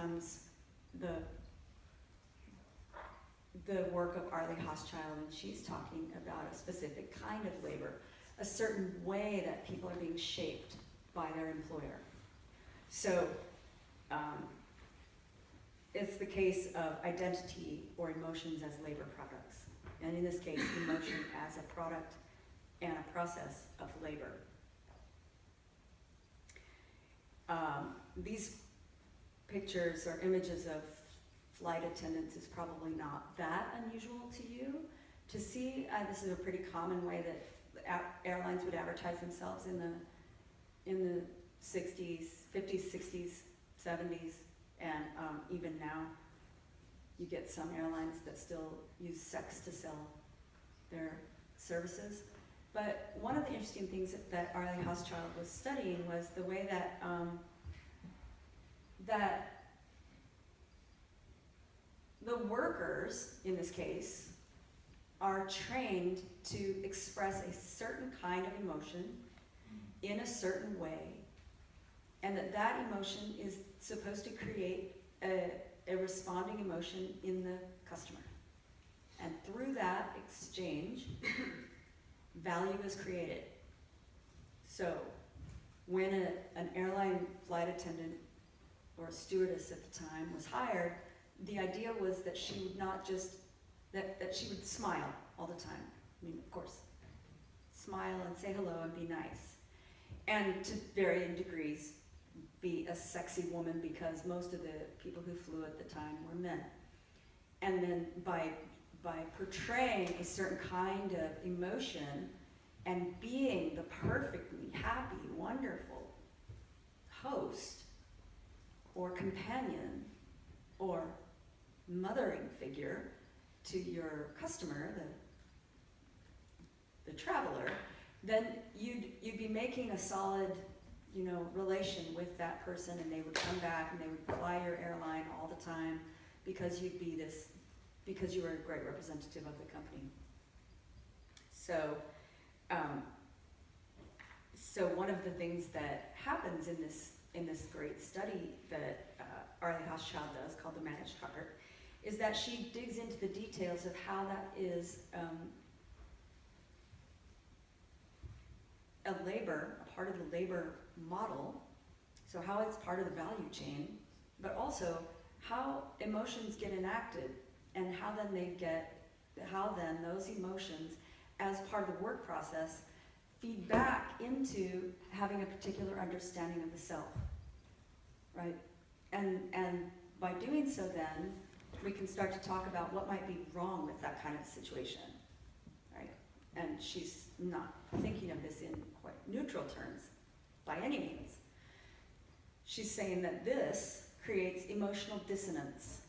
comes the work of Arlie Hochschild, and she's talking about a specific kind of labor, a certain way that people are being shaped by their employer. So it's the case of identity or emotions as labor products, and in this case, emotion as a product and a process of labor. These pictures or images of flight attendants is probably not that unusual to you to see. This is a pretty common way that airlines would advertise themselves in the 60s, 50s, 60s, 70s, and even now you get some airlines that still use sex to sell their services. But one of the interesting things that Arlie Hochschild was studying was the way that that the workers, in this case, are trained to express a certain kind of emotion in a certain way, and that emotion is supposed to create a responding emotion in the customer. And through that exchange, value is created. So when an airline flight attendant or a stewardess at the time was hired, the idea was that she would not just, that she would smile all the time. I mean, of course, smile and say hello and be nice. And to varying degrees, be a sexy woman, because most of the people who flew at the time were men. And then by portraying a certain kind of emotion and being the perfectly happy, wonderful host or companion or mothering figure to your customer, the traveler, then you'd be making a solid, relation with that person, and they would come back and they would fly your airline all the time because because you were a great representative of the company. So, so one of the things that happens in this great study that Arlie Hochschild does, called The Managed Heart, is that she digs into the details of how that is a part of the labor model, so how it's part of the value chain, but also how emotions get enacted, and how then those emotions, as part of the work process, feed back into having a particular understanding of the self, right? And by doing so, then we can start to talk about what might be wrong with that kind of situation, right? And she's not thinking of this in quite neutral terms by any means. She's saying that this creates emotional dissonance,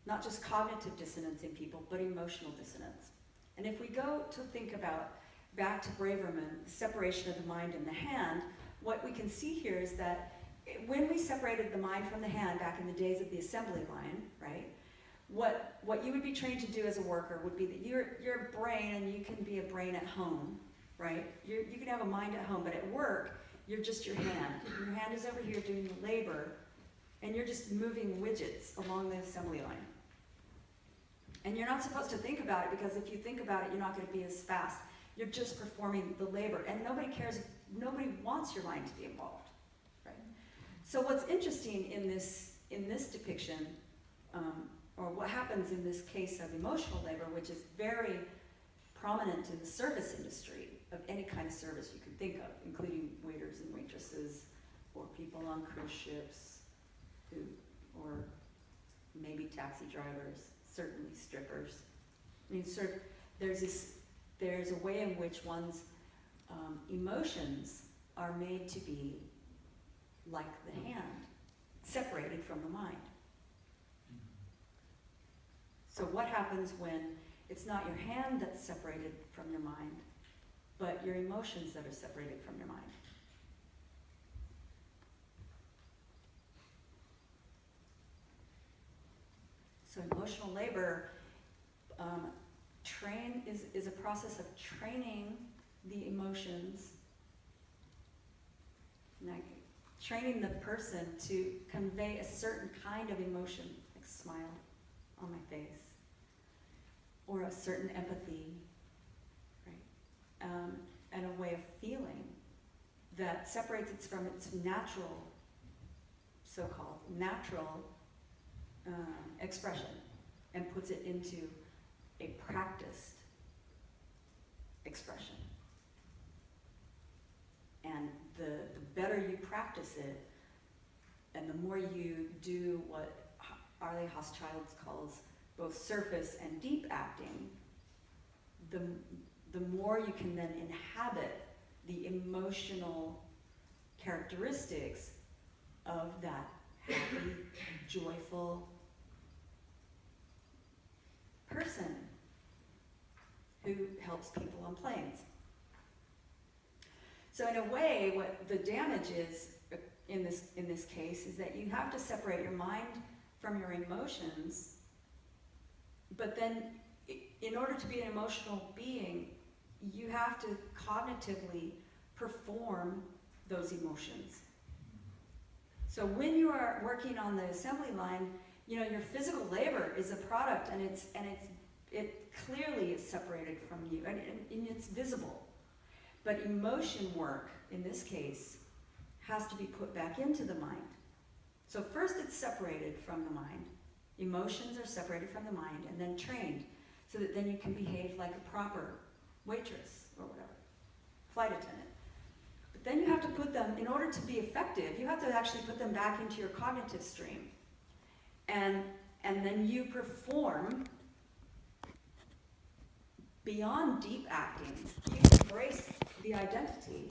not just cognitive dissonance in people, but emotional dissonance. And if we go to think about, back to Braverman, the separation of the mind and the hand, what we can see here is that when we separated the mind from the hand back in the days of the assembly line, right, what you would be trained to do as a worker would be that you're a brain, and you can be a brain at home, right? You can have a mind at home, but at work, you're just your hand. Your hand is over here doing the labor, and you're just moving widgets along the assembly line. And you're not supposed to think about it, because if you think about it, you're not going to be as fast. You're just performing the labor, and nobody cares. Nobody wants your mind to be involved, right? So what's interesting in this depiction, or what happens in this case of emotional labor, which is very prominent in the service industry of any kind of service you can think of, including waiters and waitresses, or people on cruise ships, or maybe taxi drivers, certainly strippers. I mean, there's a way in which one's emotions are made to be like the hand, separated from the mind. So what happens when it's not your hand that's separated from your mind, but your emotions that are separated from your mind? So emotional labor is a process of training the emotions. And training the person to convey a certain kind of emotion, like smile on my face, or a certain empathy, right? And a way of feeling that separates it from its natural, so-called natural expression, and puts it into a practiced expression. And the better you practice it, and the more you do what Arlie Hochschild calls both surface and deep acting, the more you can then inhabit the emotional characteristics of that happy, joyful person who helps people on planes. So in a way, what the damage is in this case is that you have to separate your mind from your emotions, but then in order to be an emotional being, you have to cognitively perform those emotions. So when you are working on the assembly line, your physical labor is a product, and it clearly is separated from you, and it's visible. But emotion work, in this case, has to be put back into the mind. So first it's separated from the mind. Emotions are separated from the mind and then trained, so that then you can behave like a proper waitress or whatever, flight attendant. But then you have to put them, in order to be effective, you have to actually put them back into your cognitive stream. And then you perform beyond deep acting. You embrace the identity